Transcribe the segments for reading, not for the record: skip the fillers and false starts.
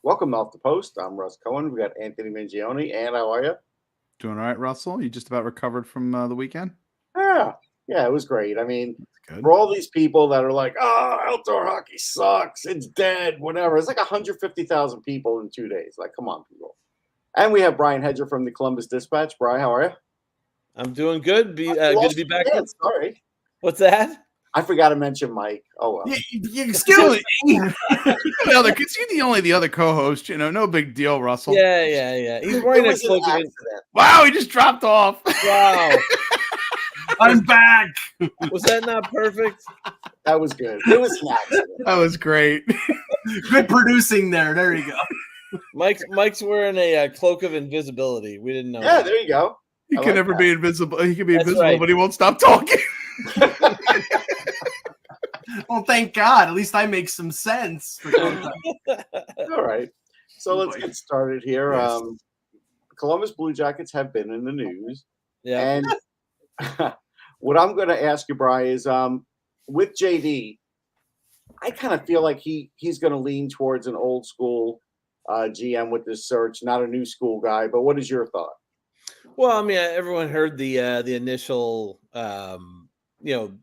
Welcome off the post. I'm Russ Cohen. We got Anthony Mangione. And how are you? Doing all right, Russell? You just about recovered from the weekend? Yeah, it was great. I mean, Good. for all these people that are like, oh, outdoor hockey sucks, it's dead, whatever. It's like 150,000 people in 2 days. Like, come on, people. And we have Brian Hedger from the Columbus Dispatch. Brian, how are you? I'm doing good. Good to be back. Sorry. What's that? I forgot to mention Mike. Oh, well. Excuse me. Because you're the other co-host. No big deal, Russell. Yeah. He's wearing a cloak. Wow, he just dropped off. Wow. I'm back. Was that not perfect? That was good. It was an accident. That was great. Good producing there. There you go. Mike's wearing a cloak of invisibility. We didn't know. Yeah, there you go. He can never be invisible. He can be That's invisible, right. but he won't stop talking. Well, thank God. At least I make some sense. All right. So let's get started here. Yes. Columbus Blue Jackets have been in the news. Yeah. And what I'm going to ask you, Brian, is with JD, I kind of feel like he's going to lean towards an old school GM with this search, not a new school guy. But what is your thought? Well, I mean, everyone heard the initial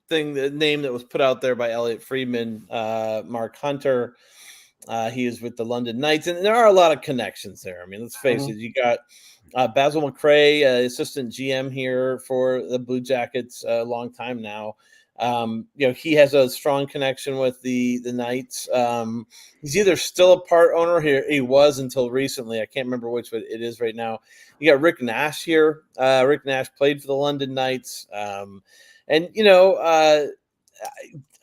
thing, the name that was put out there by Elliot Friedman, Mark Hunter. He is with the London Knights, and there are a lot of connections there. I mean, let's face it. You got Basil McRae, assistant GM here for the Blue Jackets, a long time now. He has a strong connection with the Knights. He's either still a part owner here. He was until recently. I can't remember which it is right now. You got Rick Nash here. Rick Nash played for the London Knights.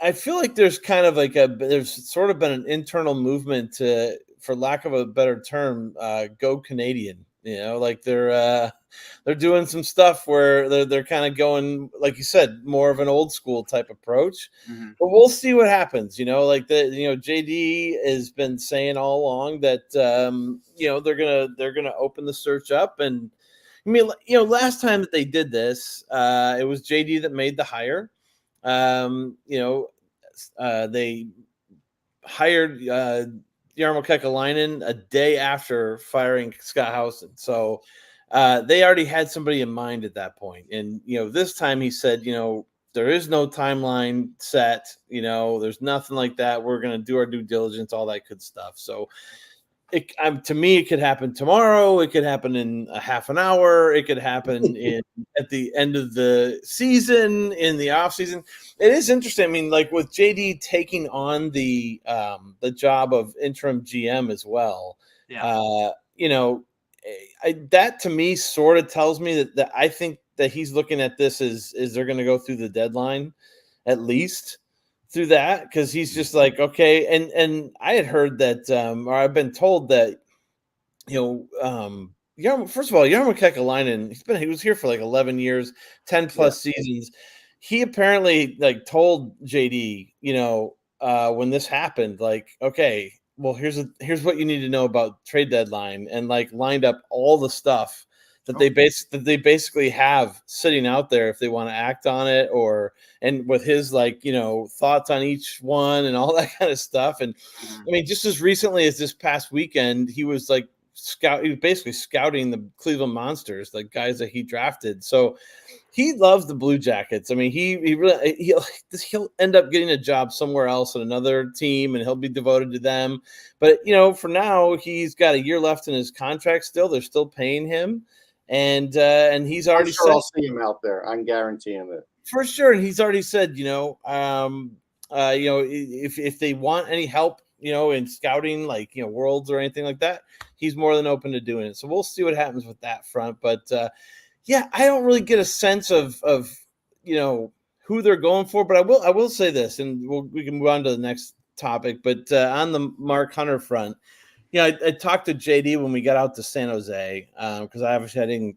I feel like there's kind of like there's sort of been an internal movement to, for lack of a better term, go Canadian. Like they're doing some stuff where they're kind of going, like you said, more of an old school type approach. Mm-hmm. But we'll see what happens. JD has been saying all along that they're gonna open the search up. And I mean, last time that they did this, it was JD that made the hire. They hired Jarmo Kekalainen a day after firing Scott Howson. So they already had somebody in mind at that point. And, this time he said, there is no timeline set, there's nothing like that. We're going to do our due diligence, all that good stuff. So to me, it could happen tomorrow. It could happen in a half an hour. It could happen at the end of the season, in the off season. It is interesting. I mean, like with JD taking on the job of interim GM as well. Yeah. That to me sort of tells me that I think that he's looking at this as they're going to go through the deadline, at least through that, because he's just like, okay. And I had heard that, or I've been told that, first of all, Jarmo Kekalainen, he was here for like 11 years, 10 plus seasons. He apparently told JD, when this happened, okay, well, here's what you need to know about trade deadline, and lined up all the stuff that they basically have sitting out there if they want to act on it, and with his thoughts on each one and all that kind of stuff. And I mean, just as recently as this past weekend, he was basically scouting the Cleveland Monsters, like guys that he drafted. So he loves the Blue Jackets. I mean, he'll end up getting a job somewhere else at another team, and he'll be devoted to them. But for now, he's got a year left in his contract. Still, they're still paying him, and he's already said I'll see him out there. I'm guaranteeing it for sure. And he's already said, if they want any help, in scouting, Worlds or anything like that, he's more than open to doing it. So we'll see what happens with that front. But I don't really get a sense of who they're going for. But I will say this, and we can move on to the next topic. But on the Mark Hunter front, I talked to JD when we got out to San Jose, because I obviously didn't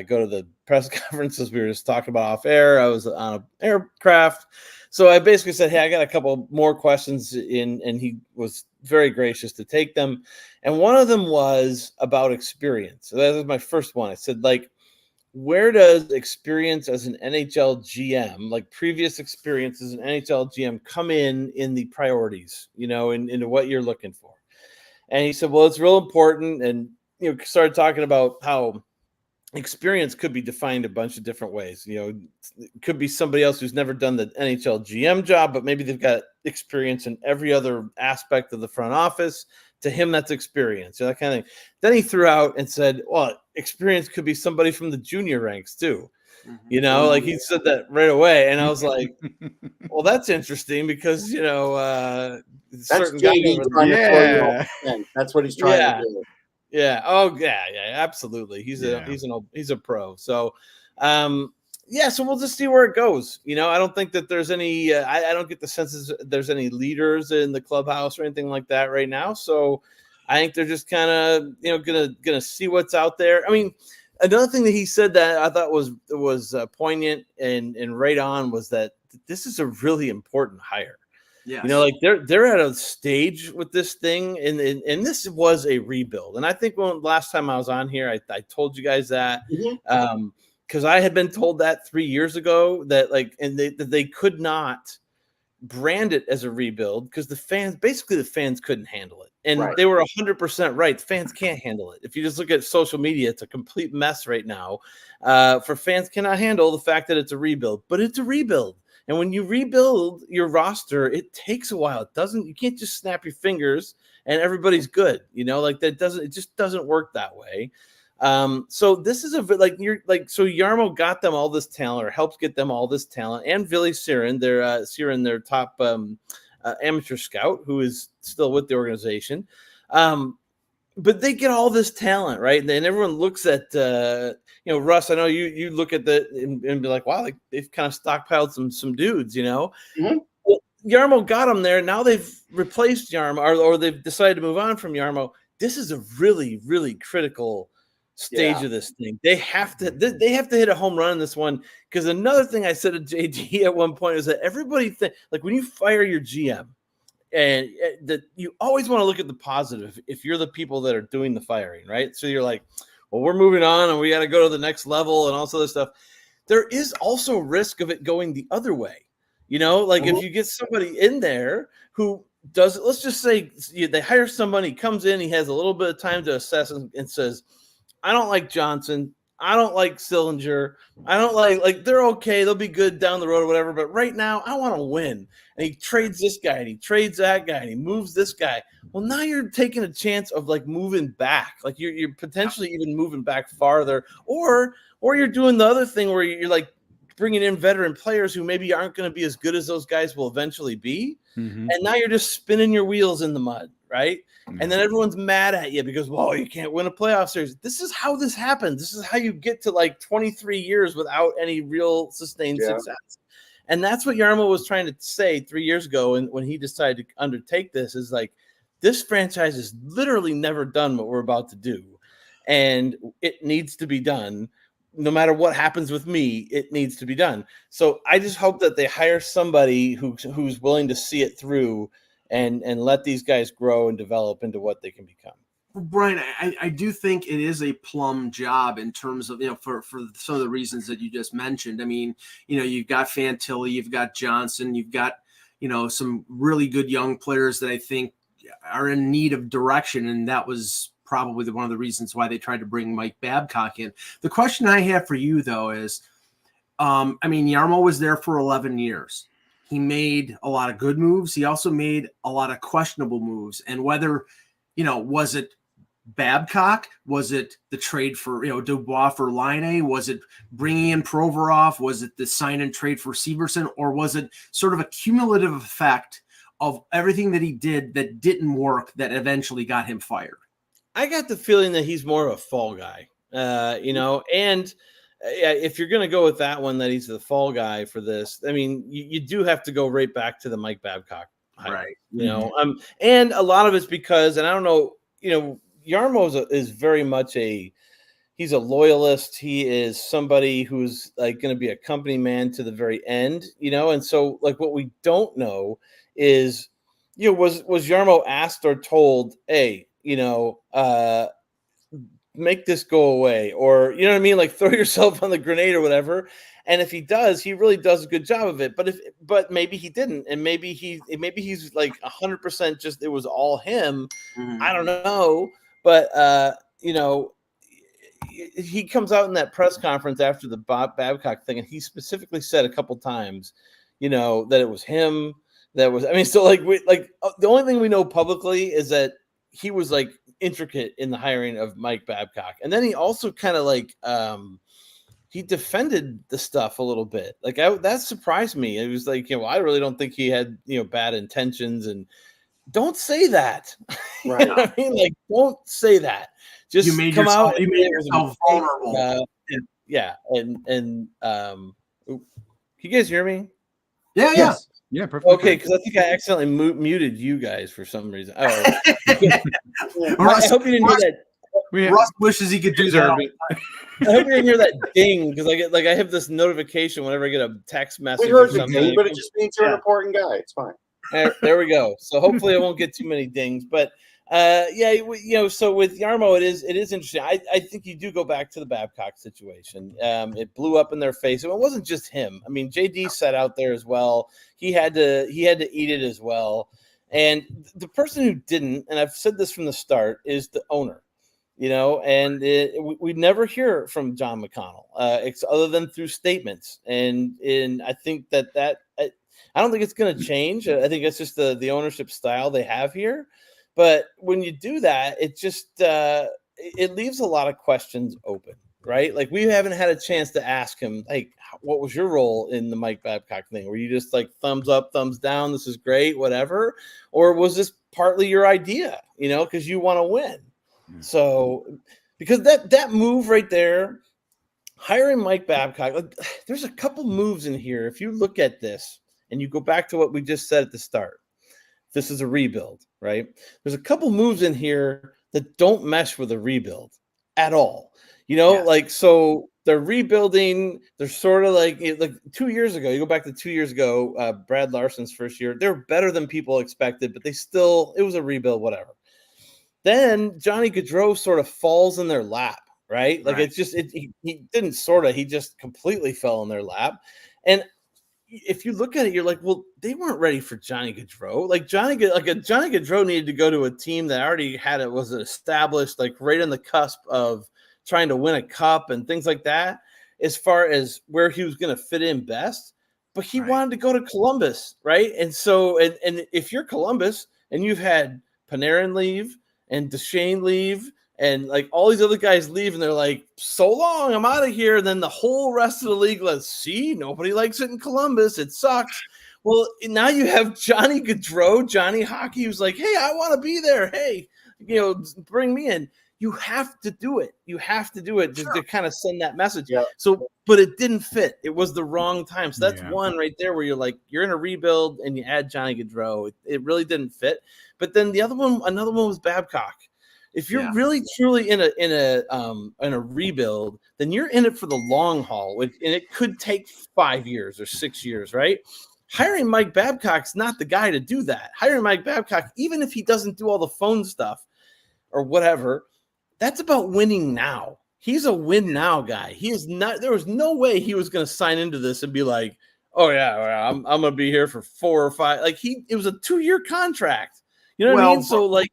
go to the press conferences we were just talking about off air. I was on an aircraft. So I basically said, hey, I got a couple more questions and he was very gracious to take them. And one of them was about experience. So that was my first one. I said, where does experience as an NHL GM, previous experience as an NHL GM, come in the priorities, into what you're looking for? And he said, well, it's real important. And, started talking about how experience could be defined a bunch of different ways. It could be somebody else who's never done the NHL GM job, but maybe they've got experience in every other aspect of the front office. To him, that's experience, that kind of thing. Then he threw out and said, well, experience could be somebody from the junior ranks too. Like he said that right away. And I was like, well, that's interesting because, That's certain guy JD over trying to throw you Yeah. off the fence. That's what he's trying to do. yeah. Oh, yeah. Absolutely. He's a pro. So, so we'll just see where it goes. I don't think that there's any. I don't get the sense there's any leaders in the clubhouse or anything like that right now. So, I think they're just kind of gonna see what's out there. I mean, another thing that he said that I thought was poignant and right on was that this is a really important hire. Yeah. Like they're at a stage with this thing, and this was a rebuild. And I think last time I was on here, I told you guys that because I had been told that 3 years ago that they could not brand it as a rebuild because the fans couldn't handle it, and they were 100% right. The fans can't handle it. If you just look at social media, it's a complete mess right now. For fans cannot handle the fact that it's a rebuild, but it's a rebuild. And when you rebuild your roster, it takes a while. You can't just snap your fingers and everybody's good. It just doesn't work that way. So this is so Jarmo got them all this talent, or helped get them all this talent, and Billy Siren, their top amateur scout, who is still with the organization. But they get all this talent, right? And then everyone looks at, Russ, I know you look at that and be like, wow, they've kind of stockpiled some dudes, Mm-hmm. Well, Jarmo got them there. Now they've replaced Jarmo, or they've decided to move on from Jarmo. This is a really, really critical stage of this thing. They have to hit a home run in this one. Because another thing I said to JD at one point is that everybody when you fire your GM, and that you always want to look at the positive if you're the people that are doing the firing, right? So you're like, well, we're moving on and we got to go to the next level and all this other stuff. There is also risk of it going the other way. If you get somebody in there who does it, let's just say they hire somebody, comes in, he has a little bit of time to assess and says, I don't like Johnson. I don't like Sillinger. I don't like they're okay. They'll be good down the road or whatever. But right now, I want to win. And he trades this guy and he trades that guy and he moves this guy. Well, now you're taking a chance of moving back. You're potentially even moving back farther, or you're doing the other thing where you're bringing in veteran players who maybe aren't going to be as good as those guys will eventually be. Mm-hmm. And now you're just spinning your wheels in the mud, right? Mm-hmm. And then everyone's mad at you because, well, you can't win a playoff series. This is how this happens. This is how you get to 23 years without any real sustained success. And that's what Jarmo was trying to say 3 years ago. And when he decided to undertake this, is this franchise has literally never done what we're about to do. And it needs to be done. No matter what happens with me, it needs to be done. So I just hope that they hire somebody who's willing to see it through and let these guys grow and develop into what they can become. Well, Brian, I do think it is a plum job in terms of, for some of the reasons that you just mentioned. I mean, you've got Fantilli, you've got Johnson, you've got, some really good young players that I think are in need of direction. And that was probably one of the reasons why they tried to bring Mike Babcock in. The question I have for you, though, is, Jarmo was there for 11 years. He made a lot of good moves. He also made a lot of questionable moves. And whether, was it Babcock? Was it the trade for, Dubois for Laine? Was it bringing in Provorov? Was it the sign and trade for Severson? Or was it sort of a cumulative effect of everything that he did that didn't work that eventually got him fired? I got the feeling that he's more of a fall guy, and if you're going to go with that one, that he's the fall guy for this, I mean, you do have to go right back to the Mike Babcock hire, right? And a lot of it's because, and I don't know, Jarmo is very much he's a loyalist. He is somebody who's going to be a company man to the very end, and so what we don't know is, was Jarmo asked or told, hey, make this go away, or you know what I mean, like throw yourself on the grenade or whatever. And if he does, he really does a good job of it. But maybe he didn't, and maybe he's like 100% just it was all him. I don't know, but you know, he comes out in that press conference after the Bob Babcock thing, and he specifically said a couple times, you know, that it was him. That was, I mean, so like the only thing we know publicly is that he was like intricate in the hiring of Mike Babcock, and then he also kind of like he defended the stuff a little bit. Like that surprised me. It was like, you know, I really don't think he had, you know, bad intentions, and don't say that. Right. You know what I mean? Like, don't say that. Just You made come yourself, out. you made yourself vulnerable. And can you guys hear me? Yeah. Yes. Yeah, perfect. Okay, because I think I accidentally muted you guys for some reason. Oh, I Russ, hope you didn't hear that. Russ wishes he could do that. I hope you didn't hear that ding, because I have this notification whenever I get a text message. We heard or the something. ding, but it just means you're an important guy. It's fine. There we go. So hopefully I won't get too many dings. But you know, so with Yarmo, it is interesting. I think you do go back to the Babcock situation. It blew up in their face, and it wasn't just him. I mean, JD sat out there as well. He had to eat it as well. And the person who didn't, and I've said this from the start, is the owner. You know, and we never hear from John McConnell, other than through statements. And I think that I don't think it's going to change. I think it's just the ownership style they have here. But when you do that, it just it leaves a lot of questions open, right? Like, we haven't had a chance to ask him, like, what was your role in the Mike Babcock thing? Were you just like thumbs up, thumbs down, this is great, whatever? Or was this partly your idea, you know, because you want to win? So, because that move right there, hiring Mike Babcock, like, there's a couple moves in here. If you look at this and you go back to what we just said at the start, this is a rebuild, right? There's a couple moves in here that don't mesh with a rebuild at all. You know, like, so they're rebuilding. They're sort of like 2 years ago. You go back to 2 years ago, Brad Larson's first year. They're better than people expected, but it was a rebuild, whatever. Then Johnny Gaudreau sort of falls in their lap, right? Like, it's just he didn't sort of, he just completely fell in their lap. And if you look at it, you're like, well, they weren't ready for Johnny Gaudreau. Like, Johnny Gaudreau needed to go to a team that already was established, like right on the cusp of trying to win a cup and things like that, as far as where he was going to fit in best. But he wanted to go to Columbus, right? And so, and if you're Columbus and you've had Panarin leave and Duchesne leave and like all these other guys leave, and they're like, so long, I'm out of here. And then the whole rest of the league, let's see, nobody likes it in Columbus. It sucks. Well, now you have Johnny Gaudreau, Johnny Hockey, who's like, hey, I want to be there. Hey, you know, bring me in. You have to do it. You have to do it just to kind of send that message. Yeah. So, but it didn't fit. It was the wrong time. So that's one right there where you're like, you're in a rebuild and you add Johnny Gaudreau. It really didn't fit. But then another one was Babcock. If you're really truly in a rebuild, then you're in it for the long haul, and it could take 5 years or 6 years, right? Hiring Mike Babcock's not the guy to do that. Hiring Mike Babcock, even if he doesn't do all the phone stuff or whatever, that's about winning now. He's a win now guy. He is not. There was no way he was going to sign into this and be like, "Oh yeah, I'm going to be here for 4 or 5." Like, it was a 2-year contract. You know what I mean? So, like,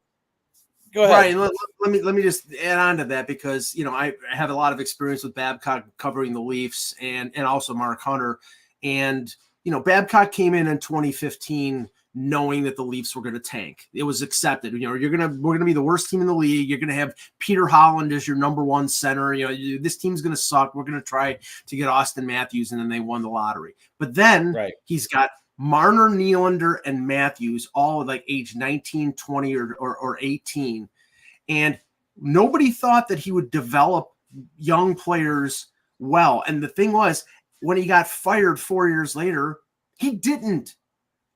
go ahead. Right. Let me just add on to that, because, you know, I have a lot of experience with Babcock covering the Leafs and also Mark Hunter. And, you know, Babcock came in 2015 knowing that the Leafs were going to tank. It was accepted. You know, we're going to be the worst team in the league. You're going to have Peter Holland as your number one center. You know, this team's going to suck. We're going to try to get Austin Matthews, and then they won the lottery. But then he's got Marner, Nylander, and Matthews, all like age 19, 20, or 18. And nobody thought that he would develop young players well. And the thing was, when he got fired 4 years later, he didn't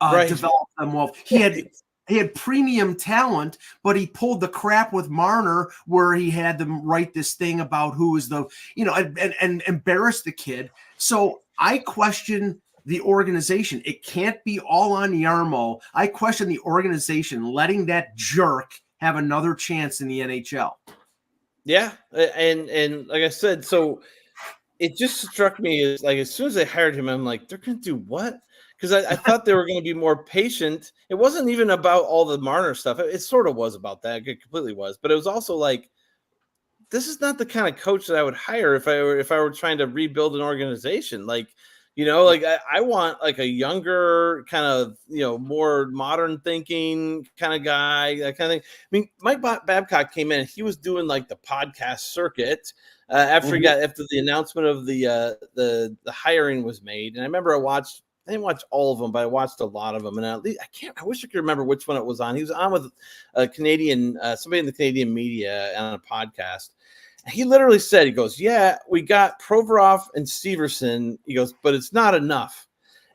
develop them well. He had premium talent, but he pulled the crap with Marner, where he had them write this thing about who is the, you know, and embarrass the kid. So I question the organization. It can't be all on Yarmo. I question the organization letting that jerk have another chance in the NHL. Yeah, and like I said, so it just struck me as like as soon as they hired him, I'm like, they're gonna do what? Because I thought they were gonna be more patient. It wasn't even about all the Marner stuff. It sort of was about that. It completely was, but it was also like this is not the kind of coach that I would hire if I were trying to rebuild an organization. Like, like I want like a younger kind of more modern thinking kind of guy, that kind of thing. I mean, Mike Babcock came in, he was doing like the podcast circuit after the announcement of the hiring was made, and I remember I didn't watch all of them, but I watched a lot of them. And at least I wish I could remember which one it was on. He was on with a Canadian, somebody in the Canadian media on a podcast. And he literally said, he goes, yeah, we got Provorov and Severson. He goes, but it's not enough.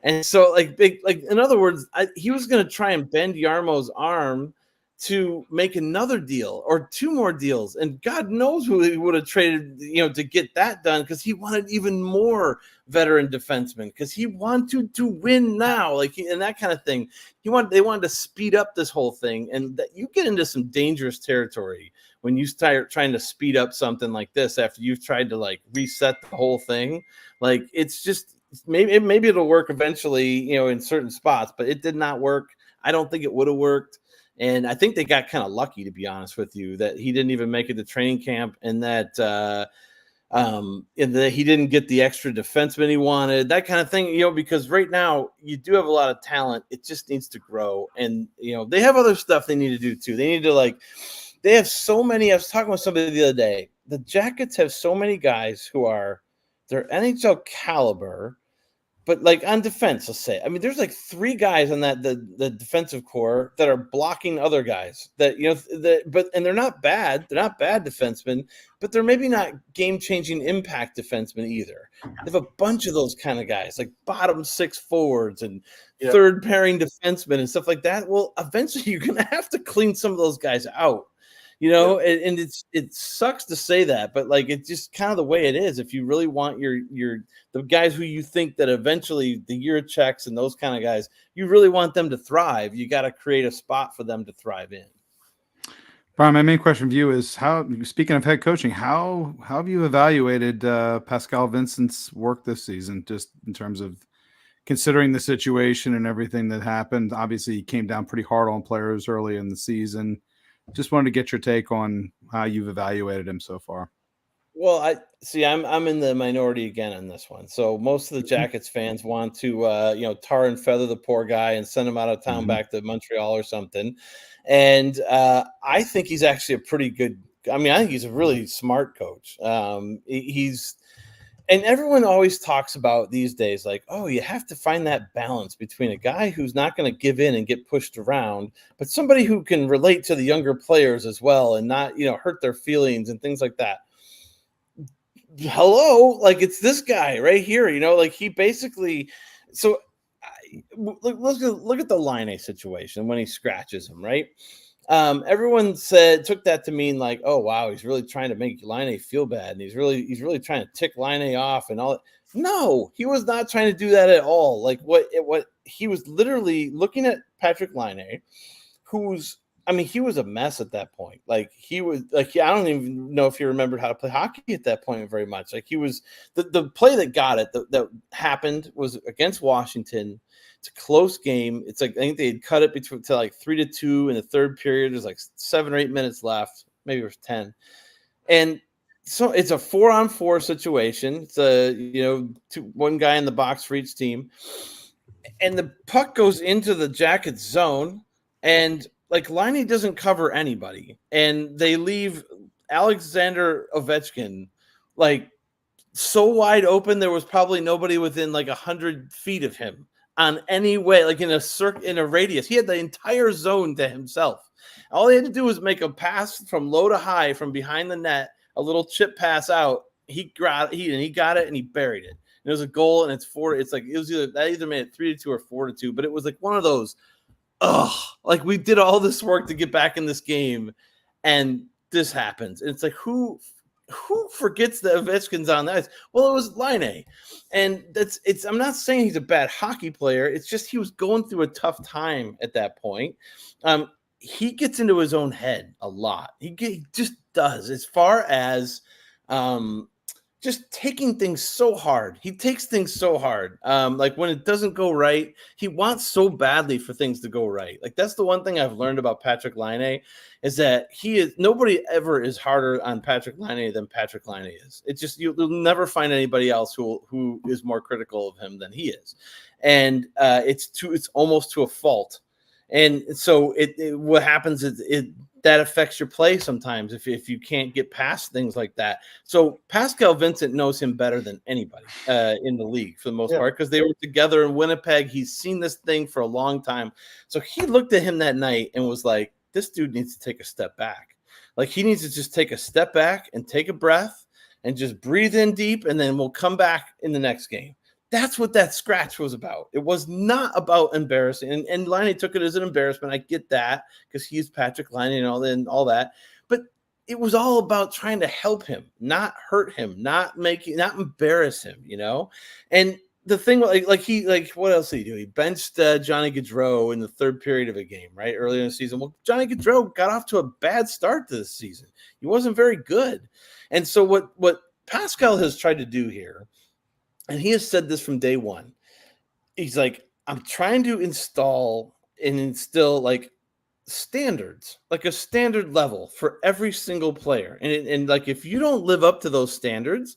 And so in other words, he was going to try and bend Yarmo's arm to make another deal or two more deals. And God knows who he would have traded, to get that done, because he wanted even more veteran defensemen, because he wanted to win now, and that kind of thing. They wanted to speed up this whole thing. And that you get into some dangerous territory when you start trying to speed up something like this after you've tried to reset the whole thing. It's just maybe it'll work eventually, in certain spots, but it did not work. I don't think it would have worked. And I think they got kind of lucky, to be honest with you, that he didn't even make it to training camp, and that he didn't get the extra defenseman he wanted, that kind of thing, because right now you do have a lot of talent. It just needs to grow. And, they have other stuff they need to do too. They need to they have so many. I was talking with somebody the other day. The Jackets have so many guys who they're NHL caliber, but on defense, let's say, I mean, there's 3 guys on the defensive core that are blocking other guys and they're not bad. They're not bad defensemen, but they're maybe not game-changing impact defensemen either. They have a bunch of those kind of guys, bottom 6 forwards and third pairing defensemen and stuff like that. Well, eventually you're going to have to clean some of those guys out. And it sucks to say that, but it's just kind of the way it is. If you really want the guys who you think that eventually the year checks and those kind of guys, you really want them to thrive, you got to create a spot for them to thrive in. Brian, my main question for you is speaking of head coaching, how have you evaluated Pascal Vincent's work this season, just in terms of considering the situation and everything that happened? Obviously, he came down pretty hard on players early in the season. Just wanted to get your take on how you've evaluated him so far. Well, I'm in the minority again on this one. So most of the Jackets fans want to, tar and feather the poor guy and send him out of town back to Montreal or something. And I think he's actually a pretty good. I think he's a really smart coach. And everyone always talks about these days, you have to find that balance between a guy who's not going to give in and get pushed around, but somebody who can relate to the younger players as well and not, hurt their feelings and things like that. Hello, it's this guy right here, he basically. So look at the Laine situation when he scratches him, right? Everyone took that to mean oh wow, he's really trying to make Laine feel bad, and he's really trying to tick Laine off and all that. No, he was not trying to do that at all. What he was literally looking at Patrick Laine, he was a mess at that point. He was I don't even know if he remembered how to play hockey at that point very much. He was the play that got it that happened was against Washington. It's a close game. It's I think they had cut it to 3-2 in the third period. There's 7 or 8 minutes left. Maybe it was 10. And so it's a 4-on-4 situation. It's one guy in the box for each team. And the puck goes into the Jackets zone, and Laine doesn't cover anybody. And they leave Alexander Ovechkin so wide open, there was probably nobody within 100 feet of him on any way, in a radius. He had the entire zone to himself. All he had to do was make a pass from low to high from behind the net, a little chip pass out. He got it and he buried it. And it was a goal, and it's 4. It's it was either made it 3-2 or 4-2, but it was one of those. We did all this work to get back in this game, and this happens. And it's who forgets that Ovechkin's on the ice? Well, it was Laine. And I'm not saying he's a bad hockey player. It's just he was going through a tough time at that point. he gets into his own head a lot. He just does, as far as just taking things so hard. He takes things so hard. Like when it doesn't go right, he wants so badly for things to go right. Like that's the one thing I've learned about Patrik Laine is that nobody ever is harder on Patrik Laine than Patrik Laine is. It's just you'll never find anybody else who is more critical of him than he is, and it's almost to a fault. And so what happens is that affects your play sometimes if you can't get past things like that. So Pascal Vincent knows him better than anybody in the league for the most part, because they were together in Winnipeg. He's seen this thing for a long time. So he looked at him that night and was like, this dude needs to take a step back. Like he needs to just take a step back and take a breath and just breathe in deep, and then we'll come back in the next game. That's what that scratch was about. It was not about embarrassing. And Laine took it as an embarrassment. I get that because he's Patrik Laine and all that. But it was all about trying to help him, not hurt him, not embarrass him, And the thing, like what else did he do? He benched Johnny Gaudreau in the third period of a game, right? Earlier in the season. Well, Johnny Gaudreau got off to a bad start to this season. He wasn't very good. And so what Pascal has tried to do here, and he has said this from day one. He's like, I'm trying to instill like standards, like a standard level for every single player. And like, if you don't live up to those standards,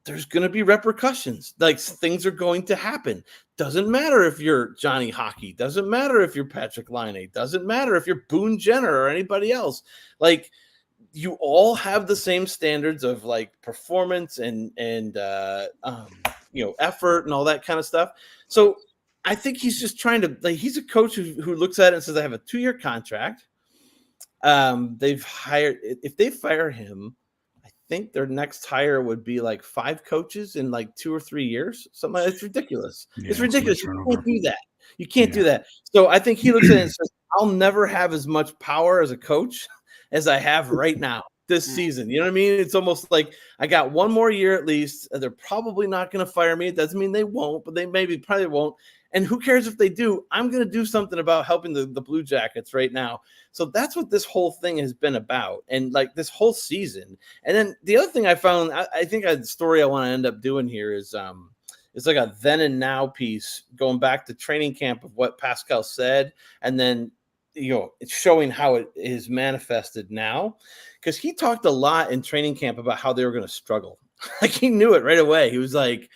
there's going to be repercussions. Like things are going to happen. Doesn't matter if you're Johnny Hockey. Doesn't matter if you're Patrik Laine. Doesn't matter if you're Boone Jenner or anybody else. Like, you all have the same standards of like performance and effort and all that kind of stuff. So I think he's just trying to, like, he's a coach who looks at it and says, I have a 2-year contract. If they fire him, I think their next hire would be like 5 coaches in like 2 or 3 years. Something it's ridiculous. Yeah, it's ridiculous. So you can't do that. You can't do that. So I think he looks at it and says, I'll never have as much power as a coach as I have right now this season. You know what I mean? It's almost like I got 1 more year at least. They're probably not going to fire me. It doesn't mean they won't, but they probably won't. And who cares if they do? I'm going to do something about helping the Blue Jackets right now. So that's what this whole thing has been about. And like this whole season. And then the other thing I found, I think a story I want to end up doing here is it's like a then and now piece going back to training camp of what Pascal said. And then it's showing how it is manifested now, because he talked a lot in training camp about how they were going to struggle. Like he knew it right away. He was like,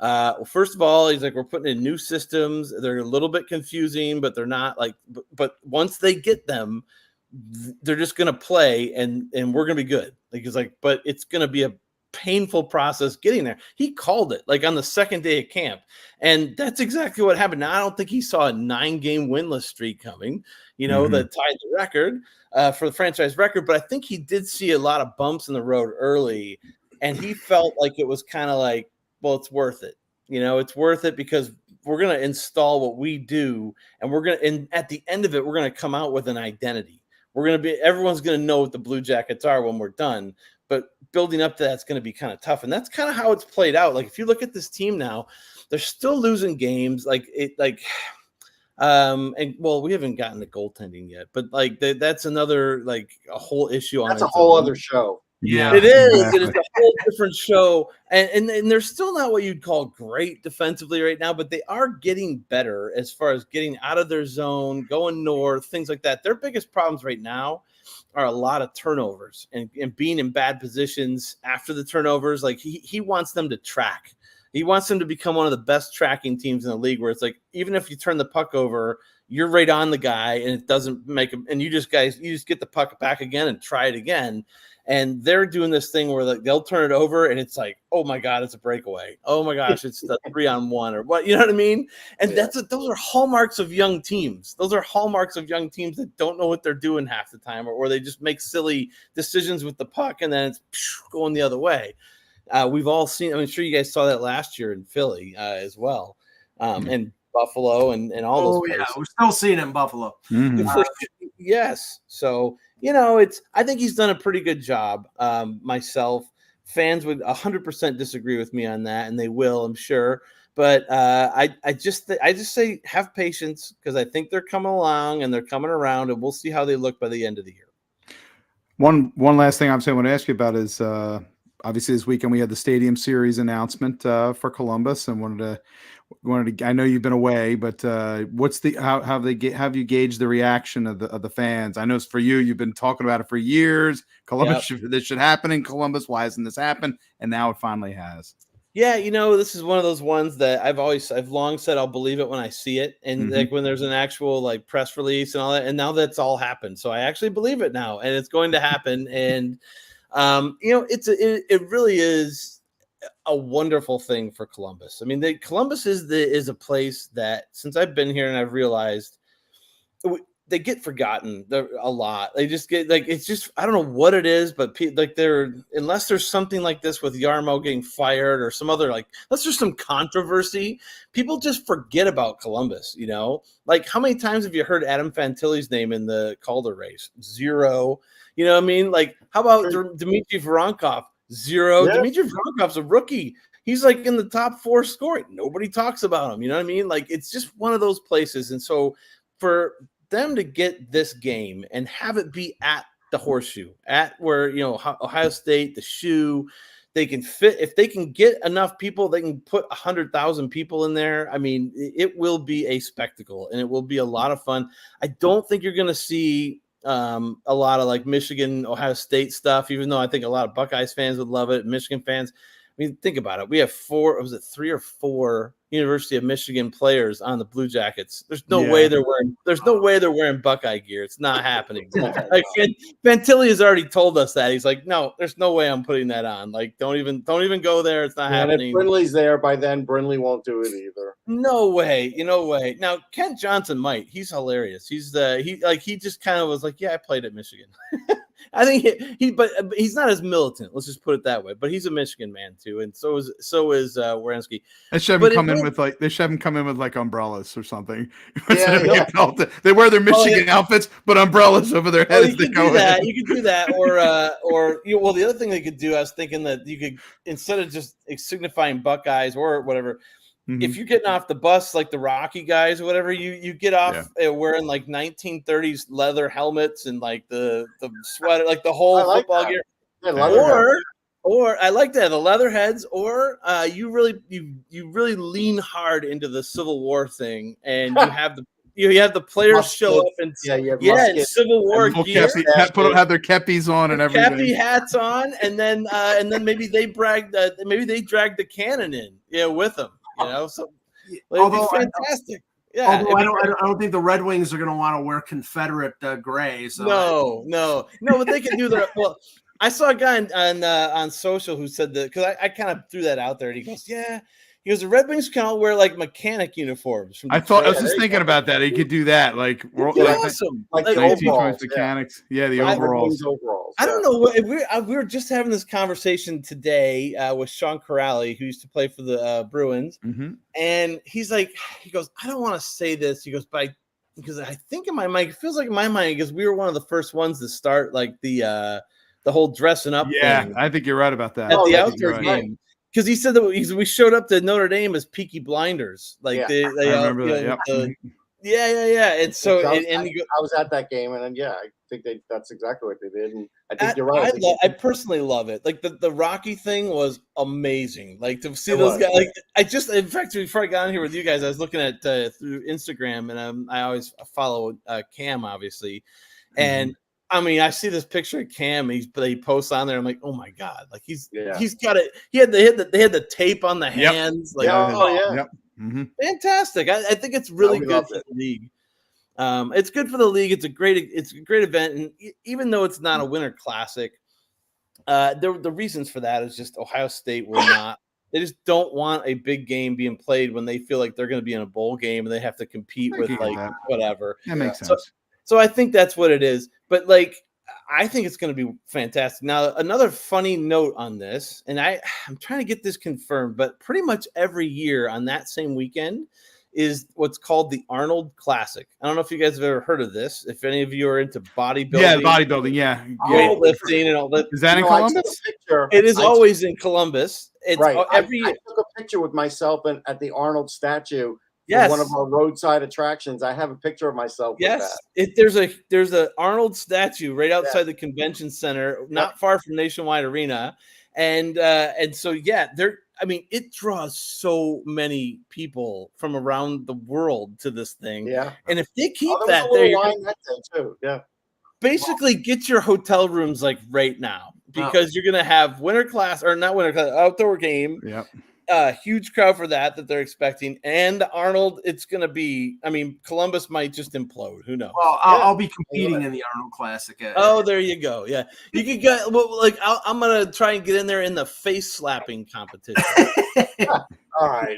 well, first of all, he's like, we're putting in new systems. They're a little bit confusing, but they're not like, but once they get them, they're just going to play and we're going to be good. Like he's like, but it's going to be a painful process getting there. He called it like on the second day of camp. And that's exactly what happened. Now, I don't think he saw a 9-game winless streak coming, that tied the record for the franchise record. But I think he did see a lot of bumps in the road early. And he felt like it was kind of like, well, it's worth it. It's worth it because we're going to install what we do. And at the end of it, we're going to come out with an identity. Everyone's going to know what the Blue Jackets are when we're done. But building up to that's going to be kind of tough. And that's kind of how it's played out. Like, if you look at this team now, they're still losing games. And well, we haven't gotten the goaltending yet, but like that's another, like a whole issue on that's a whole other show. Yeah, it is. It is a whole different show. And they're still not what you'd call great defensively right now, but they are getting better as far as getting out of their zone, going north, things like that. Their biggest problems right now are a lot of turnovers and being in bad positions after the turnovers. Like he wants them to track. He wants them to become one of the best tracking teams in the league, where it's like, even if you turn the puck over, you're right on the guy and it doesn't make him, and you just get the puck back again and try it again. And they're doing this thing where like they'll turn it over and it's like, oh my God, it's a breakaway. Oh my gosh, it's the 3-on-1 or what, you know what I mean? And those are hallmarks of young teams. Those are hallmarks of young teams that don't know what they're doing half the time, or they just make silly decisions with the puck and then it's going the other way. We've all seen, I'm sure you guys saw that last year in Philly as well. And Buffalo and all those places. Yeah, we're still seeing it in Buffalo. Mm-hmm. Yes. So, I think he's done a pretty good job. Myself, fans would 100% disagree with me on that, and they will, I'm sure. But I just say have patience, because I think they're coming along and they're coming around, and we'll see how they look by the end of the year. One last thing I want to ask you about is obviously this weekend we had the Stadium Series announcement for Columbus, and wanted to. I know you've been away, but what's the how have you gauged the reaction of the fans? I know it's for you. You've been talking about it for years. Columbus, this should happen in Columbus. Why hasn't this happened? And now it finally has. Yeah, this is one of those ones that I've long said I'll believe it when I see it, and like when there's an actual like press release and all that, and now that's all happened, so I actually believe it now, and it's going to happen, and it really is a wonderful thing for Columbus. I mean, Columbus is a place that, since I've been here and I've realized, they get forgotten a lot. They just get like, it's just, I don't know what it is, but unless there's something like this with Yarmo getting fired or some other, like, unless there's some controversy, people just forget about Columbus. Like, how many times have you heard Adam Fantilli's name in the Calder race? 0. You know what I mean? Like, how about Dmitry Voronkov? 0. Yeah. Dmitry Voronkov's a rookie. He's like in the top 4 scoring. Nobody talks about him. You know what I mean? Like, it's just one of those places. And so for them to get this game and have it be at the Horseshoe, at where, Ohio State, the Shoe, they can fit, if they can get enough people, they can put 100,000 people in there. I mean, it will be a spectacle, and it will be a lot of fun. I don't think you're going to see a lot of like Michigan, Ohio State stuff, even though I think a lot of Buckeyes fans would love it. Michigan fans, I mean, think about it. We have 3 or 4 University of Michigan players on the Blue Jackets. There's no way they're wearing Buckeye gear. It's not happening. Like, Fantilli has already told us that. He's like, no, there's no way I'm putting that on. Like, don't even go there. It's not happening. And if Brindley's there by then, Brindley won't do it either. No way. No way. Now, Kent Johnson might. He's hilarious. He just kind of was like, yeah, I played at Michigan. I think but he's not as militant. Let's just put it that way. But he's a Michigan man too, and so is Werenski. They should have him come in with like umbrellas or something. They wear their Michigan outfits, but umbrellas over their heads. You could do that, or the other thing they could do, I was thinking that you could, instead of just signifying Buckeyes or whatever. If you're getting off the bus like the Rocky guys or whatever, you get off wearing like 1930s leather helmets and like the sweater, like the whole football gear. Or I like that, the leather heads, or you really lean hard into the Civil War thing, and you have the players show up in Civil War gear. Have their kepis on and everything. Cappy hats on, and then maybe they drag the cannon in with them. So although fantastic. Although I don't think the Red Wings are going to want to wear Confederate gray. So no, but they can do that. Well, I saw a guy on social who said that, because I kind of threw that out there, and he goes, yeah. He goes, the Red Wings can all wear like mechanic uniforms. I was just thinking about that. He could do that, like awesome, like the overalls, mechanics. Yeah, the overalls. I don't know. We were just having this conversation today with Sean Corrali, who used to play for the Bruins, and he goes, I don't want to say this. He goes, because I think in my mind, it feels like in my mind, because we were one of the first ones to start like the whole dressing up. Yeah, thing I think you're right about that. At the outdoor game. Because he said that we showed up to Notre Dame as Peaky Blinders, like I remember that. Yeah. And so, I was at that game, and I think that's exactly what they did. And I think you're right. I personally love it. Like the Rocky thing was amazing. Like to see those guys. Like in fact, before I got on here with you guys, I was looking at through Instagram, and I always follow Cam, obviously, and. I mean, I see this picture of Cam. He posts on there. I'm like, oh my god! Like he's got it. They had the tape on the hands. Like, fantastic! I think it's really good for the league. It's good for the league. It's a great event, and even though it's not a Winter Classic, the reasons for that is just Ohio State will not. They just don't want a big game being played when they feel like they're going to be in a bowl game and they have to compete with whatever. That makes sense. So I think that's what it is. But like, I think it's going to be fantastic. Now, another funny note on this, and I'm trying to get this confirmed, but pretty much every year on that same weekend is what's called the Arnold Classic. I don't know if you guys have ever heard of this. If any of you are into bodybuilding, bodybuilding, yeah. weightlifting, and all that, Is that in I took Columbus? a picture. it is I always in Columbus. It's right. every I took a picture with myself at the Arnold statue. yes. One of our roadside attractions. I have a picture of myself. Yes, with there's a Arnold statue right outside the convention center, not far from Nationwide Arena, and so it draws so many people from around the world to this thing. Yeah, and if they keep there was that a there, little you're line that day too. Yeah, basically get your hotel rooms like right now because you're gonna have outdoor game. Yep. Huge crowd for that they're expecting, and Arnold. It's gonna be. I mean, Columbus might just implode. Who knows? Well, I'll be competing in the Arnold Classic. Oh, there you go. Yeah, you could get. I'm gonna try and get in there in the face slapping competition. all right.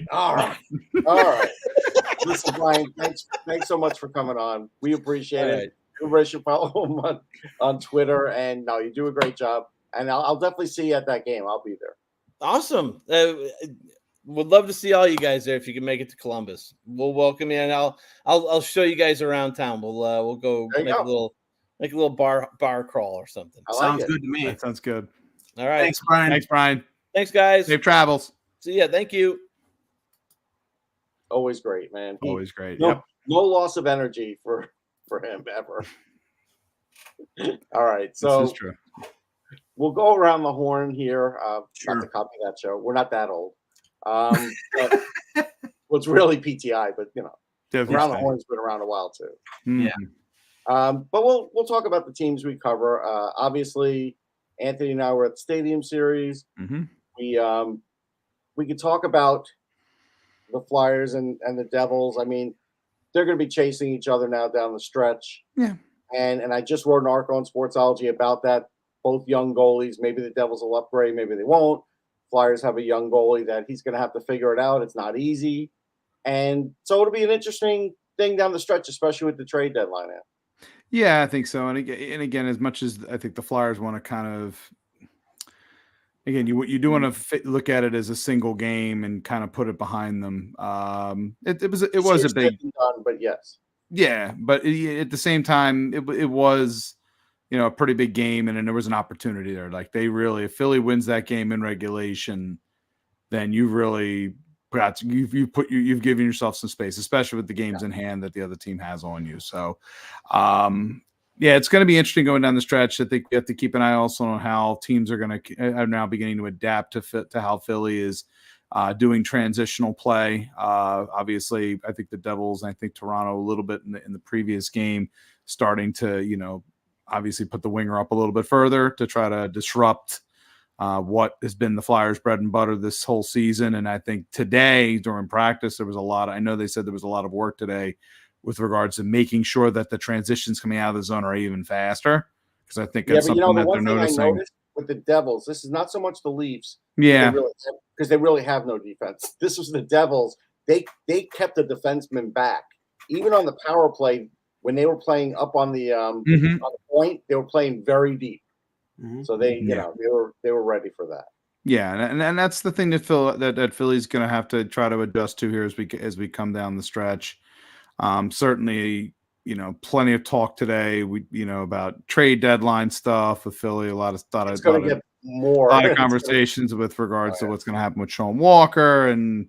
Listen, Brian, thanks so much for coming on. We appreciate it. Everybody should follow him on Twitter, and no, you do a great job. And I'll definitely see you at that game. I'll be there. Awesome. Would love to see all you guys there if you can make it to Columbus. We'll welcome you, and I'll show you guys around town. We'll go make a little bar crawl or something. Sounds good to me. That sounds good. All right. Thanks, Brian. Thanks, Brian. Thanks, guys. Safe travels. See ya. Thank you. Always great, man. Always great. No loss of energy for him ever. All right, so this is true. We'll go around the horn here. Sure. Not to copy that show. We're not that old. But, well, it's really PTI, but around the horn's been around a while too. Mm-hmm. Yeah. But we'll talk about the teams we cover. Obviously, Anthony and I were at the Stadium Series. Mm-hmm. We could talk about the Flyers and the Devils. I mean, they're going to be chasing each other now down the stretch. Yeah. And I just wrote an article on Sportsology about that. Both young goalies. Maybe the Devils will upgrade. Maybe they won't. Flyers have a young goalie that he's going to have to figure it out. It's not easy. And so it'll be an interesting thing down the stretch, especially with the trade deadline now. Yeah, I think so. And again, as much as I think the Flyers want to kind of, again, you do want to look at it as a single game and kind of put it behind them. It was a big done, but yes. Yeah, but at the same time, it was, a pretty big game, and there was an opportunity there. Like if Philly wins that game in regulation, then you really you've given yourself some space, especially with the games in hand that the other team has on you. So, it's going to be interesting going down the stretch. I think you have to keep an eye also on how teams are now beginning to adapt to how Philly is doing transitional play. Obviously, I think the Devils, and I think Toronto a little bit in the previous game, starting to, obviously put the winger up a little bit further to try to disrupt what has been the Flyers' bread and butter this whole season. And I think today during practice, there was I know they said there was a lot of work today with regards to making sure that the transitions coming out of the zone are even faster. Because I think that's something that they're noticing. I noticed with the Devils, this is not so much the Leafs. Yeah. Because they really have no defense. This was the Devils. They kept the defenseman back. Even on the power play, when they were playing up on the on the point, they were playing very deep. Mm-hmm. So they were ready for that. Yeah, and that's the thing that Philly's going to have to try to adjust to here as we come down the stretch. Certainly, plenty of talk today. About trade deadline stuff with Philly. A lot of conversations with regards to what's going to happen with Sean Walker. And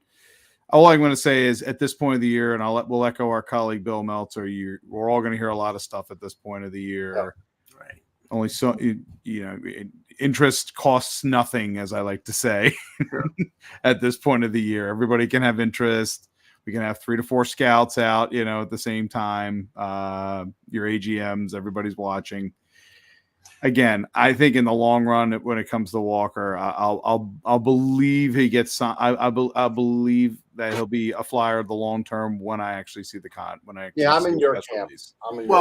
all I'm going to say is at this point of the year, and we'll echo our colleague Bill Meltzer. We're all going to hear a lot of stuff at this point of the year. Yeah. Right. Only so interest costs nothing, as I like to say. Sure. At this point of the year, everybody can have interest. We can have 3 to 4 scouts out, at the same time. Your AGMs, everybody's watching. Again, I think in the long run, when it comes to Walker, I'll believe he gets some. I believe that he'll be a Flyer of the long term when I actually see the con. I'm in your camp.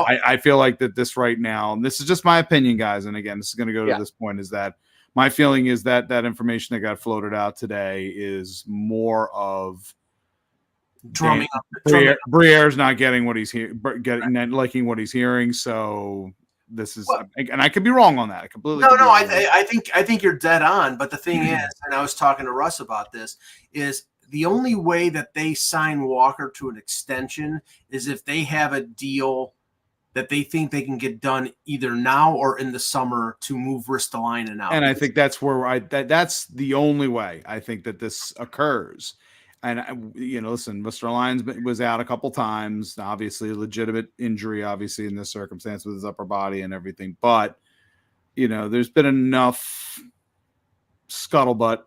I feel like that this right now, and this is just my opinion, guys. And again, this is going to go to this point. Is that my feeling is that information that got floated out today is more of drumming up. Briere's not getting what he's liking what he's hearing. So. This is, and I could be wrong on that. I completely. No. I think you're dead on. But the thing is, and I was talking to Russ about this, is the only way that they sign Walker to an extension is if they have a deal that they think they can get done either now or in the summer to move Ristolainen out. And I think that's where that's the only way I think that this occurs. And listen, Mr. Lyons was out a couple times. Obviously, a legitimate injury, obviously in this circumstance with his upper body and everything. But there's been enough scuttlebutt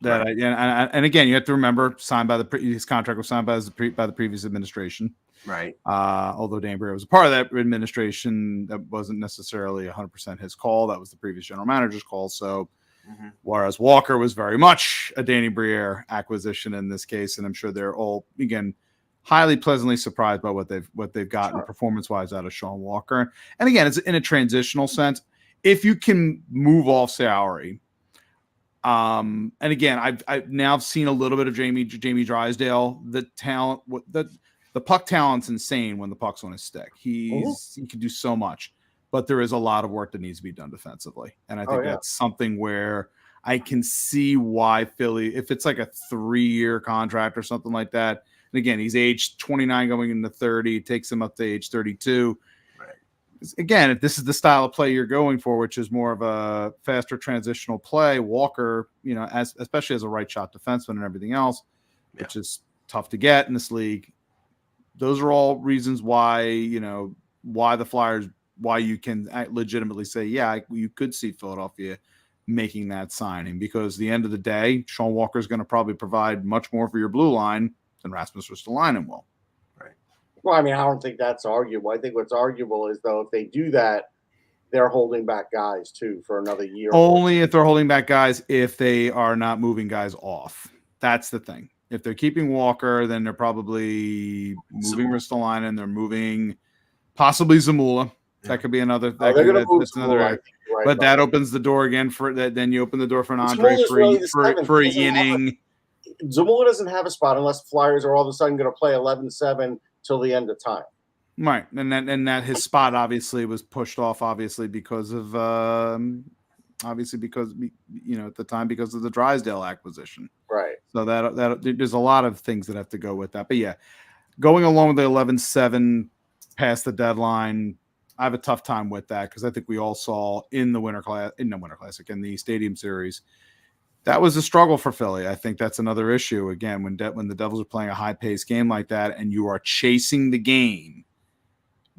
that Right. and again, you have to remember, his contract was signed by the previous administration. Right. Although Dan Breer was a part of that administration, that wasn't necessarily 100% his call. That was the previous general manager's call. So. Mm-hmm. Whereas Walker was very much a Danny Briere acquisition in this case, and I'm sure they're all again highly pleasantly surprised by what they've gotten performance-wise out of Sean Walker. And again, it's in a transitional sense. If you can move off salary, and again, I've now seen a little bit of Jamie Drysdale. The talent, the puck talent's insane when the puck's on his stick. He can do so much. But there is a lot of work that needs to be done defensively. And I think that's something where I can see why Philly, if it's like a 3-year contract or something like that, and again, he's age 29 going into 30, it takes him up to age 32. Right. Again, if this is the style of play you're going for, which is more of a faster transitional play, Walker, especially as a right shot defenseman and everything else, which is tough to get in this league. Those are all reasons why, why the Flyers, why you can legitimately say, you could see Philadelphia making that signing, because at the end of the day, Sean Walker is going to probably provide much more for your blue line than Rasmus Ristolainen will. Right. Well, I mean, I don't think that's arguable. I think what's arguable is, though, if they do that, they're holding back guys too for another year. Only if they're holding back guys, if they are not moving guys off. That's the thing. If they're keeping Walker, then they're probably moving Ristolainen. They're moving possibly Zamula. That could be another. They're going to move another. right, but that opens the door again for that. Then you open the door for an Andre for an inning. Zamula doesn't have a spot unless Flyers are all of a sudden going to play 11-7 till the end of time. Right, and that his spot obviously was pushed off, because of at the time because of the Drysdale acquisition. Right. So that there's a lot of things that have to go with that. But going along with the 11-7 past the deadline, I have a tough time with that, because I think we all saw in the Winter Classic, in the Stadium Series, that was a struggle for Philly. I think that's another issue. Again, when the Devils are playing a high-paced game like that and you are chasing the game,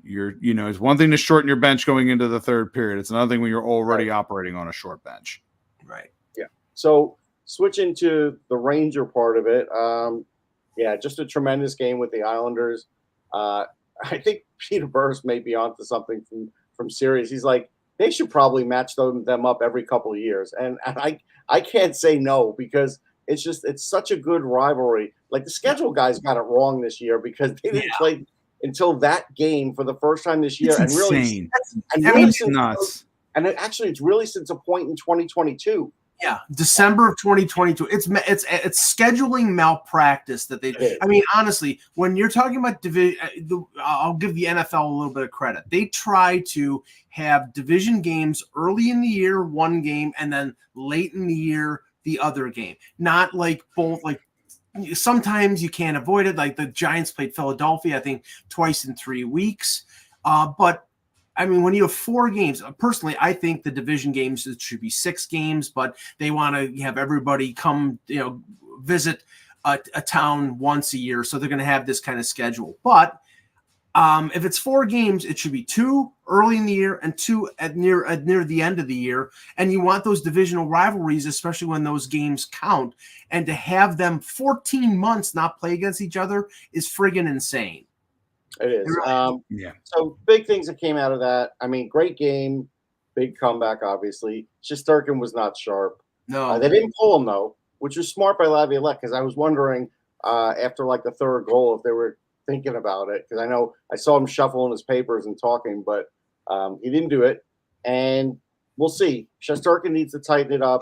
it's one thing to shorten your bench going into the third period. It's another thing when you're already operating on a short bench. Right. Yeah. So switching to the Ranger part of it, just a tremendous game with the Islanders. I think Peter Burris may be onto something from Sirius. He's like, they should probably match them up every couple of years. And I can't say no, because it's such a good rivalry. Like, the schedule guys got it wrong this year, because they didn't play until that game for the first time this year. It's and insane. It's nuts. And it's really since a point in 2022. Yeah, December of 2022. It's scheduling malpractice that they. I mean, honestly, when you're talking about division, I'll give the NFL a little bit of credit. They try to have division games early in the year, one game, and then late in the year, the other game. Not like both. Like, sometimes you can't avoid it. Like, the Giants played Philadelphia, I think, twice in 3 weeks. But I mean, when you have 4 games, personally, I think the division games, it should be 6 games, but they want to have everybody come, visit a town once a year. So they're going to have this kind of schedule. But if it's 4 games, it should be 2 early in the year and 2 near the end of the year. And you want those divisional rivalries, especially when those games count. And to have them 14 months not play against each other is friggin' insane. It is. So big things that came out of that. I mean, great game, big comeback, obviously. Shesterkin was not sharp. No. They didn't pull him, though, which was smart by Laviolette, because I was wondering after like the third goal if they were thinking about it, because I know I saw him shuffling his papers and talking, but he didn't do it. And we'll see. Shesterkin needs to tighten it up.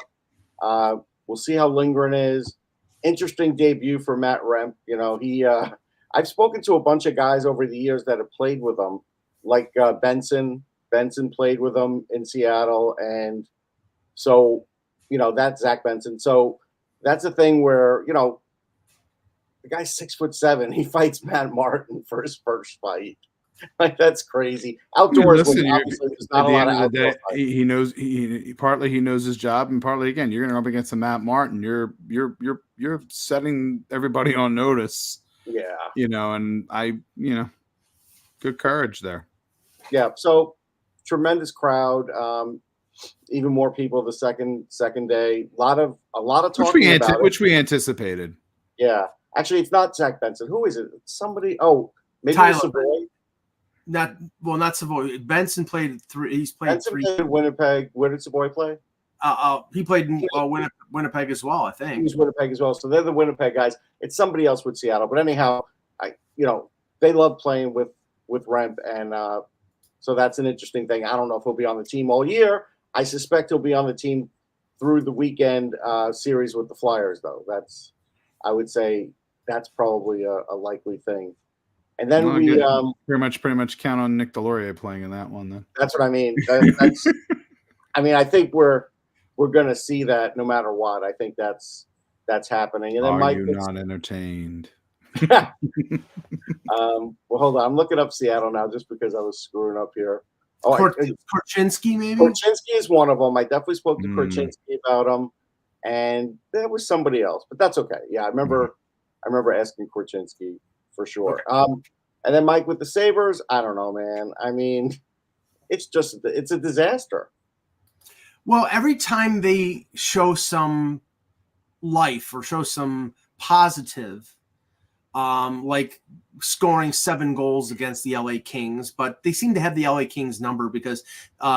We'll see how Lindgren is. Interesting debut for Matt Remp. I've spoken to a bunch of guys over the years that have played with him, like Benson. Benson played with him in Seattle. And so, that's Zach Benson. So that's a thing where, The guy's 6'7". He fights Matt Martin for his first fight. Like, that's crazy. Outdoors, Listen, when you're- obviously there's at not a the lot end of of the outdoor day, fights. he knows partly he knows his job, and partly again you're going to go up against a Matt Martin. You're setting everybody on notice, Yeah. and good courage there. Yeah. So tremendous crowd. Even more people the second day. A lot of talking about it. Which we anticipated. Yeah. Actually, it's not Zach Benson. Who is it? Somebody. Oh, maybe Tyler. it's Savoy. Not Savoy. Benson played three. He's played Benson three. played in Winnipeg. Where did Savoy play? He played in Winnipeg as well, I He think. was Winnipeg as well. So they're the Winnipeg guys. It's somebody else with Seattle. But anyhow, they love playing with Remp, and so that's an interesting thing. I don't know if he'll be on the team all year. I suspect he'll be on the team through the weekend series with the Flyers, though. I would say that's probably a likely thing. And then pretty much count on Nick Delorier playing in that one. Then that's what I mean. That's I think we're going to see that no matter what. I think that's happening. And then are you not entertained? Well, hold on. I'm looking up Seattle now just because I was screwing up here. Oh, Korchinski, maybe? Korchinski is one of them. I definitely spoke to Korchinski about him, and there was somebody else, but that's okay. Yeah, I remember asking Korchinski for sure. Okay. And then Mike with the Sabres, I don't know, man. I mean, it's a disaster. Well, every time they show some life or show some positive, like scoring 7 goals against the LA Kings, but they seem to have the LA Kings number because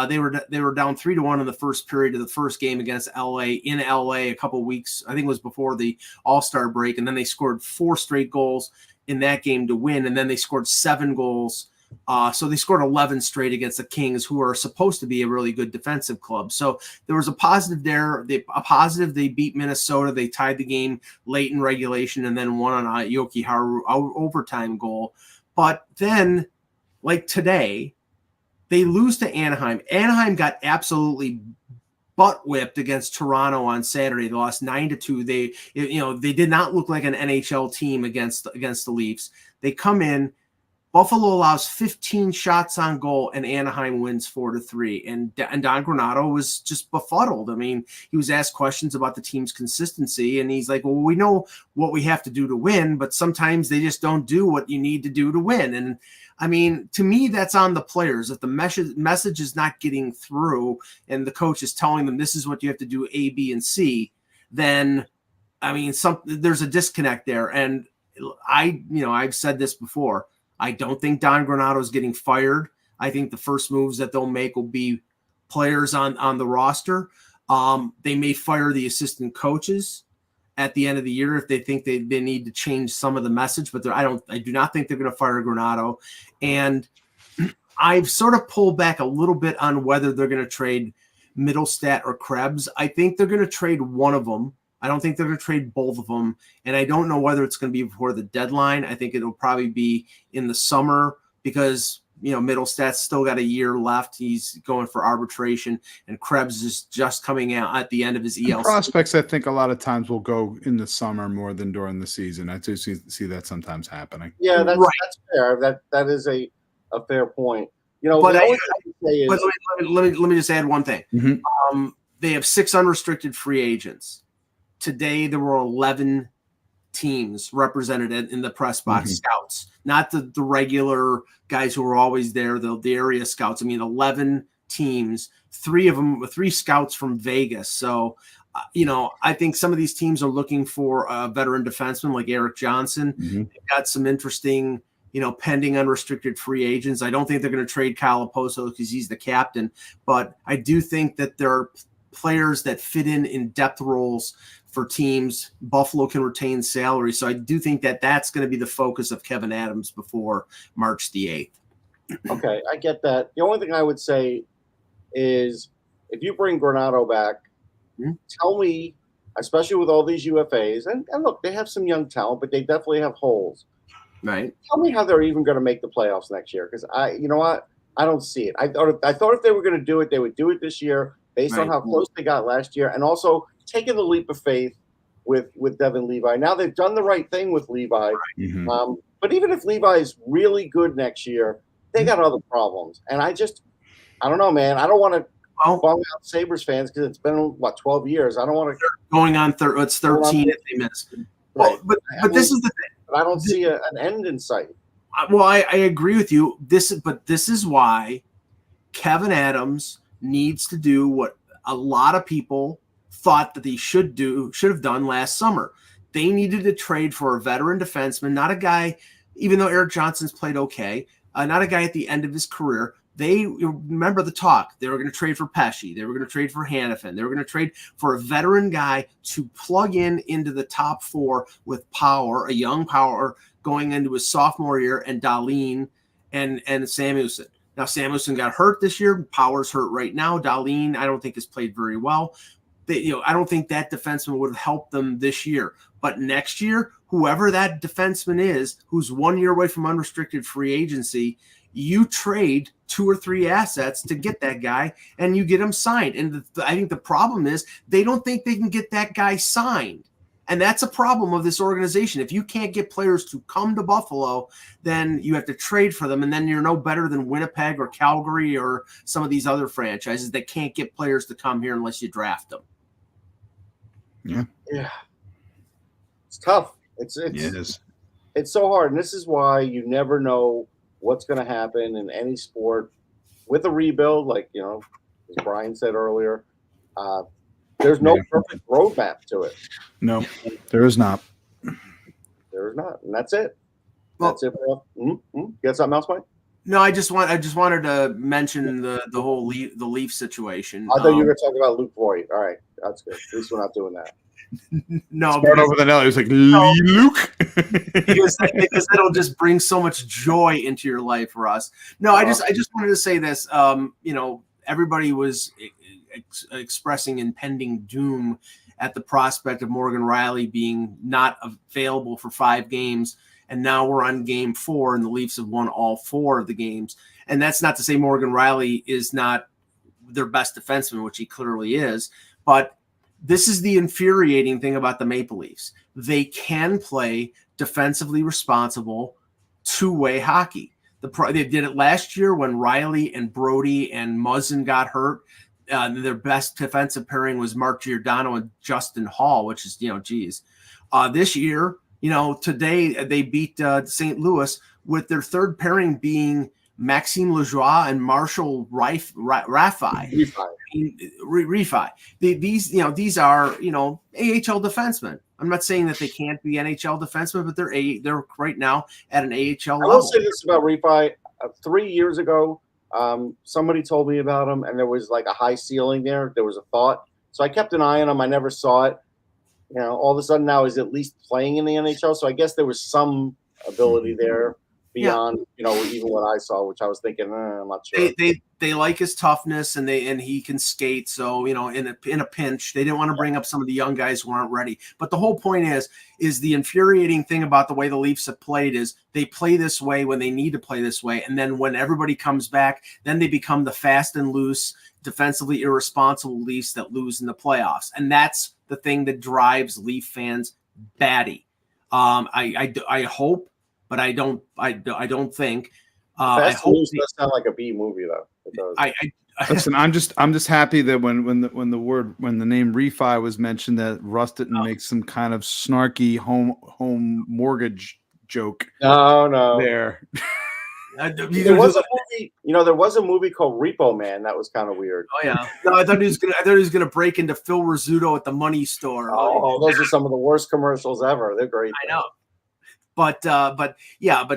they were down 3-1 in the first period of the first game against LA in LA a couple weeks. I think it was before the All-Star break, and then they scored 4 straight goals in that game to win, and then they scored 7 goals. So they scored 11 straight against the Kings, who are supposed to be a really good defensive club. So there was a positive there. They beat Minnesota. They tied the game late in regulation and then won on a Yoki Haru overtime goal. But then, like today, they lose to Anaheim. Anaheim got absolutely butt whipped against Toronto on Saturday. They lost 9-2. They did not look like an NHL team against the Leafs. They come in. Buffalo allows 15 shots on goal, and Anaheim wins 4-3. And Don Granato was just befuddled. I mean, he was asked questions about the team's consistency, and he's like, well, we know what we have to do to win, but sometimes they just don't do what you need to do to win. And, I mean, to me, that's on the players. If the message is not getting through and the coach is telling them this is what you have to do, A, B, and C, then, I mean, there's a disconnect there. And I've said this before. I don't think Don Granato is getting fired. I think the first moves that they'll make will be players on the roster. They may fire the assistant coaches at the end of the year if they think they need to change some of the message, but I do not think they're going to fire Granato. And I've sort of pulled back a little bit on whether they're going to trade Middlestat or Krebs. I think they're going to trade one of them. I don't think they're going to trade both of them. And I don't know whether it's going to be before the deadline. I think it'll probably be in the summer because, Middlestat's still got a year left. He's going for arbitration, and Krebs is just coming out at the end of his ELC. Prospects, I think a lot of times will go in the summer more than during the season. I do see that sometimes happening. Yeah, that's right. That's fair. That is a fair point. But the only thing I can say is, let me just add one thing. Mm-hmm. They have 6 unrestricted free agents. Today, there were 11 teams represented in the press box, scouts, not the regular guys who were always there, the area scouts. I mean, 11 teams, 3 scouts from Vegas. So, I think some of these teams are looking for a veteran defenseman like Eric Johnson. Mm-hmm. They've got some interesting, pending unrestricted free agents. I don't think they're going to trade Kyle Oposo because he's the captain, but I do think that there are players that fit in depth roles for teams. Buffalo can retain salary. So I do think that that's going to be the focus of Kevin Adams before March the 8th. Okay, I get that. The only thing I would say is if you bring Granato back, tell me, especially with all these UFAs, and look, they have some young talent, but they definitely have holes. Right. Tell me how they're even going to make the playoffs next year, because I don't see it. I thought if they were going to do it, they would do it this year based on how close they got last year, and also taking the leap of faith with Devin Levi. Now they've done the right thing with Levi. Mhm. But even if Levi's really good next year, they got other problems. And I don't know, man. I don't want to Well, bum out Sabres fans because it's been, what, 12 years. I don't want to. going on it's 13 if they miss. Well, Right. but I this mean, is the thing. But I don't see an end in sight. Well, I agree with you. This is why Kevin Adams needs to do what a lot of people thought that they should have done last summer. They needed to trade for a veteran defenseman, not a guy, even though Eric Johnson's played okay, not a guy at the end of his career. They remember the talk. They were going to trade for Pesci. They were going to trade for Hannafin. They were going to trade for a veteran guy to plug into the top four with power, a young power going into his sophomore year, and Dahlin and Samuelson. Now, Samuelson got hurt this year. Power's hurt right now. Dahlin, I don't think, has played very well. I don't think that defenseman would have helped them this year. But next year, whoever that defenseman is, who's 1 year away from unrestricted free agency, you trade 2 or 3 assets to get that guy, and you get him signed. And I think the problem is they don't think they can get that guy signed. And that's a problem of this organization. If you can't get players to come to Buffalo, then you have to trade for them, and then you're no better than Winnipeg or Calgary or some of these other franchises that can't get players to come here unless you draft them. Yeah. It's tough. Yes. It's so hard. And this is why you never know what's going to happen in any sport with a rebuild. Like, as Brian said earlier, there's no perfect roadmap to it. No, there is not. There is not. And that's it. Well, That's it. You got something else, Mike? No, I just wanted to mention the whole Leaf situation. I thought you were going to talk about Luke Voigt. All right. That's good. At least we're not doing that. No, Start over the Nelly. It was like, Luke. because that'll just bring so much joy into your life for us. No, I just wanted to say this. Everybody was expressing impending doom at the prospect of Morgan Rielly being not available for 5 games. And now we're on game 4, and the Leafs have won all 4 of the games. And that's not to say Morgan Rielly is not their best defenseman, which he clearly is. But this is the infuriating thing about the Maple Leafs. They can play defensively responsible two-way hockey. They did it last year when Rielly and Brody and Muzzin got hurt. Their best defensive pairing was Mark Giordano and Justin Hall, which is, this year, today they beat St. Louis with their third pairing being Maxime Lajoie and Marshall Rafai. Refi. These are, AHL defensemen. I'm not saying that they can't be NHL defensemen, but they're right now at an AHL level. I will say this about Refi. 3 years ago, somebody told me about him, and there was like a high ceiling there. There was a thought. So I kept an eye on him. I never saw it. All of a sudden now he's at least playing in the NHL. So I guess there was some ability there beyond, even what I saw, which I was thinking, I'm not sure. They like his toughness, and he can skate. So, in a pinch, they didn't want to bring up some of the young guys who aren't ready. But the whole point is the infuriating thing about the way the Leafs have played is they play this way when they need to play this way. And then when everybody comes back, then they become the fast and loose, defensively irresponsible Leafs that lose in the playoffs. And that's the thing that drives Leaf fans batty. I hope, but I don't think. Fast and Loose does sound like a B movie, though. It does. Listen, I'm just happy that when the name Refi was mentioned, that Russ didn't make some kind of snarky home mortgage joke. No. There. There was a movie, there was a movie called Repo Man that was kind of weird. Oh yeah, no, I thought he was gonna break into Phil Rizzuto at the money store. Oh, those are some of the worst commercials ever. They're great. I know, but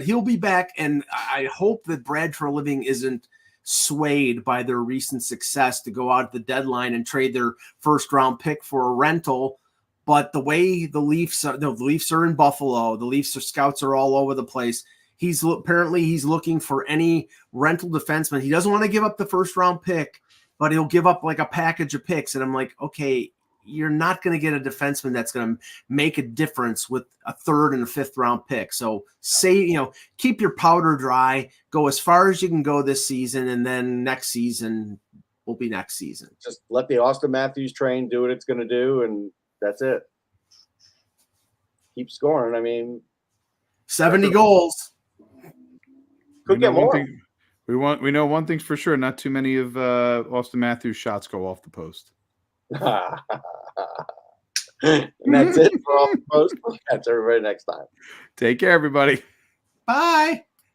he'll be back, and I hope that Brad Treliving isn't swayed by their recent success to go out at the deadline and trade their first round pick for a rental. But the way the Leafs are in Buffalo, the Leafs scouts are all over the place. He's looking for any rental defenseman. He doesn't want to give up the first round pick, but he'll give up like a package of picks. And I'm like, okay, you're not going to get a defenseman that's going to make a difference with a third and a fifth round pick. So keep your powder dry, go as far as you can go this season. And then next season will be next season. Just let the Austin Matthews train do what it's going to do. And that's it. keep scoring. I mean, 70 goals. could get more. We know one thing's for sure. Not too many of Austin Matthews' shots go off the post. And that's it for Off the Post. We'll catch everybody next time. Take care, everybody. Bye.